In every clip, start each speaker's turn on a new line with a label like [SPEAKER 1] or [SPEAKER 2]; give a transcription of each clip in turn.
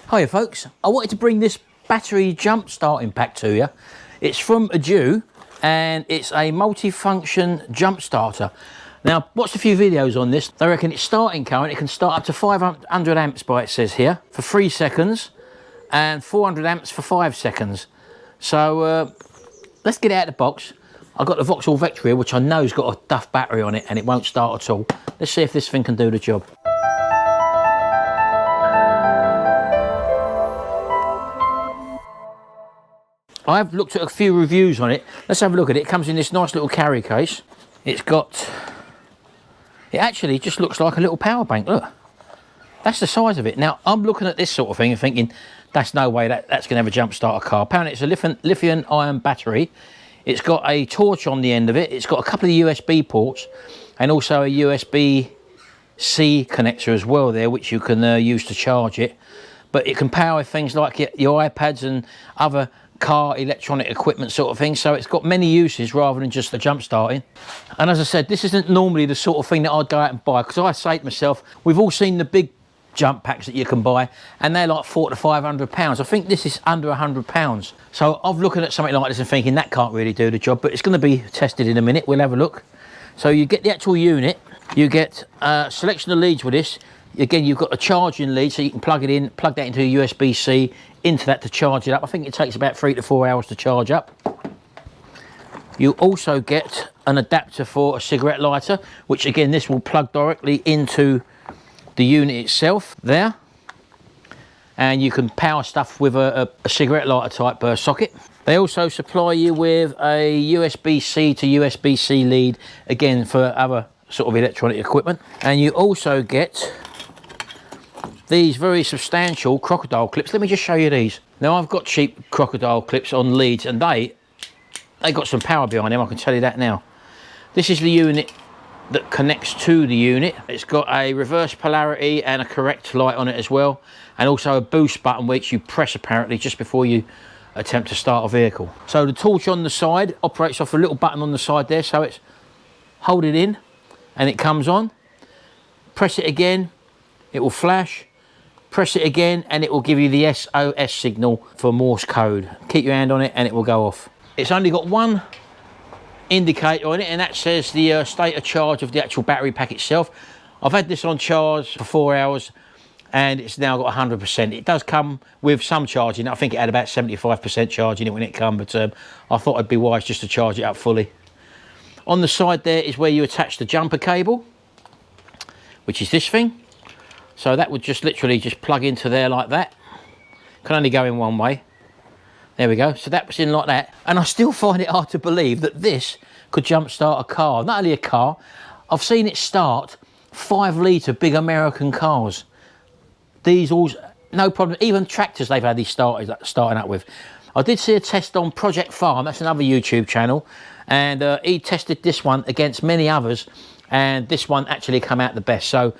[SPEAKER 1] Hiya folks, I wanted to bring this battery jump starting pack to you. It's from Audew and it's a multi-function jump starter. Now, watched a few videos on this. They reckon its starting current, it can start up to 500 amps by it says here, for 3 seconds, and 400 amps for 5 seconds. So let's get it out of the box. I've got the Vauxhall Vectra here, which I know's got a duff battery on it and it won't start at all. Let's see if this thing can do the job. I've looked at a few reviews on it. Let's have a look at it. It comes in this nice little carry case. It actually just looks like a little power bank, look. That's the size of it. Now, I'm looking at this sort of thing and thinking, that's no way that's gonna have a jump start a car. Apparently it's a lithium ion battery. It's got a torch on the end of it. It's got a couple of USB ports and also a USB-C connector as well there, which you can use to charge it. But it can power things like your iPads and other car electronic equipment sort of thing, so it's got many uses rather than just the jump starting. And as I said, this isn't normally the sort of thing that I'd go out and buy, because I say to myself, we've all seen the big jump packs that you can buy and they're like £400 to £500. I think this is under £100. So I'm looking at something like this and thinking that can't really do the job, but it's going to be tested in a minute. We'll have a look. So you get the actual unit, you get a selection of leads with this. Again, you've got a charging lead, so you can plug it in, plug that into a USB-C, into that to charge it up. I think it takes about 3 to 4 hours to charge up. You also get an adapter for a cigarette lighter, which again, this will plug directly into the unit itself there. And you can power stuff with a cigarette lighter type socket. They also supply you with a USB-C to USB-C lead, again, for other sort of electronic equipment. And you also get these very substantial crocodile clips. Let me just show you these. Now, I've got cheap crocodile clips on leads and they got some power behind them, I can tell you that now. This is the unit that connects to the unit. It's got a reverse polarity and a correct light on it as well, and also a boost button which you press apparently just before you attempt to start a vehicle. So the torch on the side operates off a little button on the side there, so it's hold it in and it comes on. Press it again, it will flash. Press it again and it will give you the SOS signal for Morse code. Keep your hand on it and it will go off. It's only got one indicator on it and that says the state of charge of the actual battery pack itself. I've had this on charge for 4 hours and it's now got 100%. It does come with some charging. I think it had about 75% charge in it when it came, but I thought it'd be wise just to charge it up fully. On the side there is where you attach the jumper cable, which is this thing. So that would just literally just plug into there like that. Can only go in one way. There we go. So that was in like that. And I still find it hard to believe that this could jump start a car. Not only a car, I've seen it start 5-litre big American cars. Diesels, no problem. Even tractors they've had these starting up with. I did see a test on Project Farm. That's another YouTube channel. And he tested this one against many others. And this one actually came out the best. So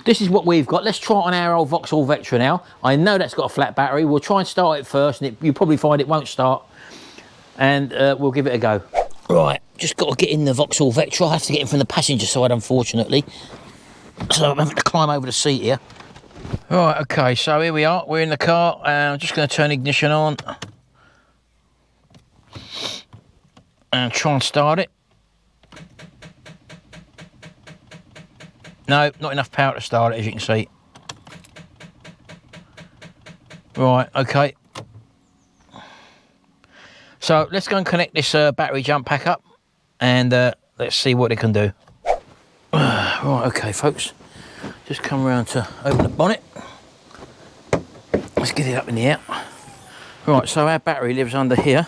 [SPEAKER 1] this is what we've got. Let's try it on our old Vauxhall Vectra now. I know that's got a flat battery. We'll try and start it first, and you'll probably find it won't start. And we'll give it a go. Right, just got to get in the Vauxhall Vectra. I have to get in from the passenger side, unfortunately. So I'm having to climb over the seat here. Right, okay, so here we are. We're in the car. I'm just going to turn ignition on. And try and start it. No, not enough power to start it, as you can see. Right, okay. So let's go and connect this battery jump pack up and let's see what it can do. Right, okay, folks. Just come around to open the bonnet. Let's get it up in the air. Right, so our battery lives under here.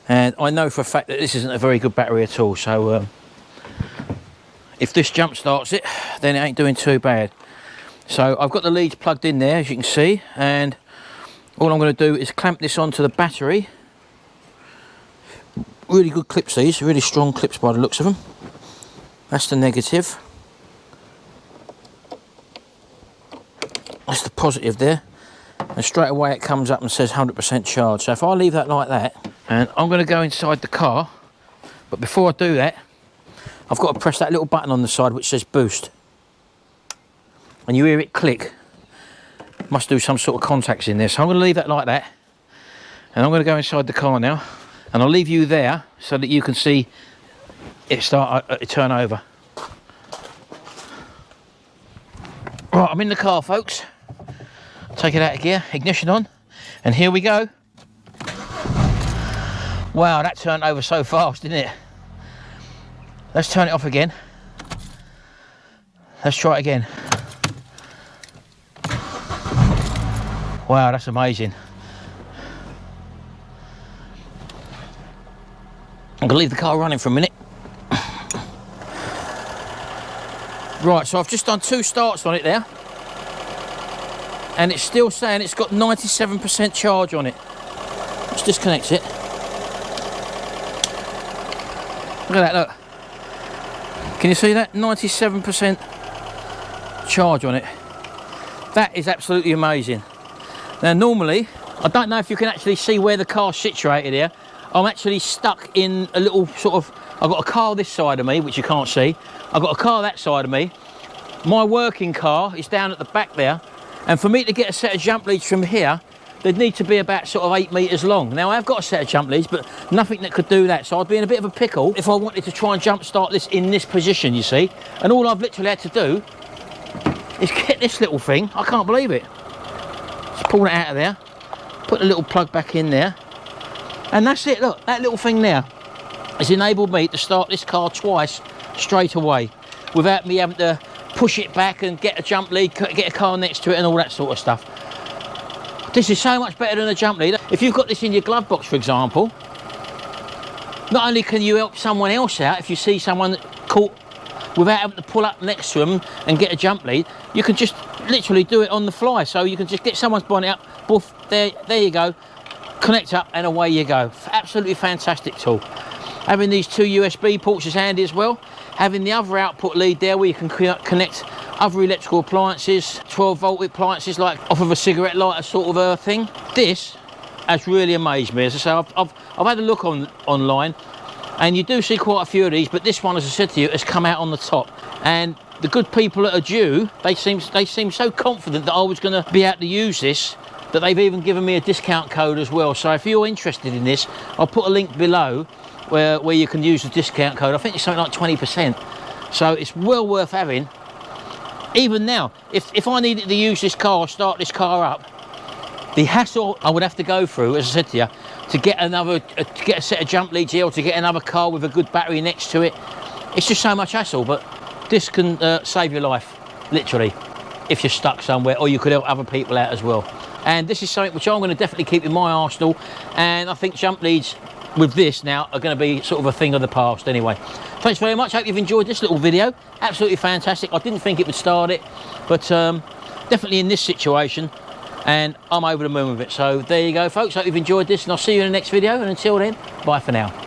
[SPEAKER 1] And I know for a fact that this isn't a very good battery at all, so if this jump starts it, then it ain't doing too bad. So I've got the leads plugged in there, as you can see, and all I'm going to do is clamp this onto the battery. Really good clips these, really strong clips by the looks of them. That's the negative. That's the positive there. And straight away it comes up and says 100% charge. So if I leave that like that, and I'm going to go inside the car, but before I do that, I've got to press that little button on the side which says boost. And you hear it click. Must do some sort of contacts in there. So I'm going to leave that like that. And I'm going to go inside the car now. And I'll leave you there so that you can see it turn over. Right, I'm in the car, folks. Take it out of gear, ignition on, and here we go. Wow, that turned over so fast, didn't it? Let's turn it off again. Let's try it again. Wow, that's amazing. I'm gonna leave the car running for a minute. Right, so I've just done 2 starts on it there. And it's still saying it's got 97% charge on it. Let's disconnect it. Look at that, look. Can you see that? 97% charge on it. That is absolutely amazing. Now normally, I don't know if you can actually see where the car's situated here. I'm actually stuck in a little sort of, I've got a car this side of me, which you can't see. I've got a car that side of me. My working car is down at the back there. And for me to get a set of jump leads from here, they'd need to be about sort of 8 metres long. Now I've got a set of jump leads, but nothing that could do that. So I'd be in a bit of a pickle if I wanted to try and jump start this in this position, you see. And all I've literally had to do is get this little thing. I can't believe it. Just pull it out of there, put the little plug back in there. And that's it, look, that little thing there has enabled me to start this car twice straight away without me having to push it back and get a jump lead, get a car next to it and all that sort of stuff. This is so much better than a jump lead. If you've got this in your glove box, for example, not only can you help someone else out if you see someone caught without having to pull up next to them and get a jump lead, you can just literally do it on the fly. So you can just get someone's bonnet up, boof, there you go, connect up and away you go. Absolutely fantastic tool. Having these 2 USB ports is handy as well. Having the other output lead there where you can connect other electrical appliances, 12-volt appliances like off of a cigarette lighter sort of a thing. This has really amazed me. As I say, I've had a look online and you do see quite a few of these, but this one, as I said to you, has come out on the top. And the good people at Audew, they seem so confident that I was going to be able to use this that they've even given me a discount code as well. So if you're interested in this, I'll put a link below where you can use the discount code. I think it's something like 20%. So it's well worth having. Even now, if I needed to use this car or start this car up, the hassle I would have to go through, as I said to you, to get a set of jump leads here or to get another car with a good battery next to it, it's just so much hassle. But this can save your life, literally, if you're stuck somewhere, or you could help other people out as well. And this is something which I'm going to definitely keep in my arsenal, and I think jump leads with this now are going to be sort of a thing of the past anyway. Thanks very much. Hope you've enjoyed this little video. Absolutely fantastic. I didn't think it would start it, but definitely in this situation, and I'm over the moon with it. So there you go, folks. Hope you've enjoyed this, and I'll see you in the next video, and until then, bye for now.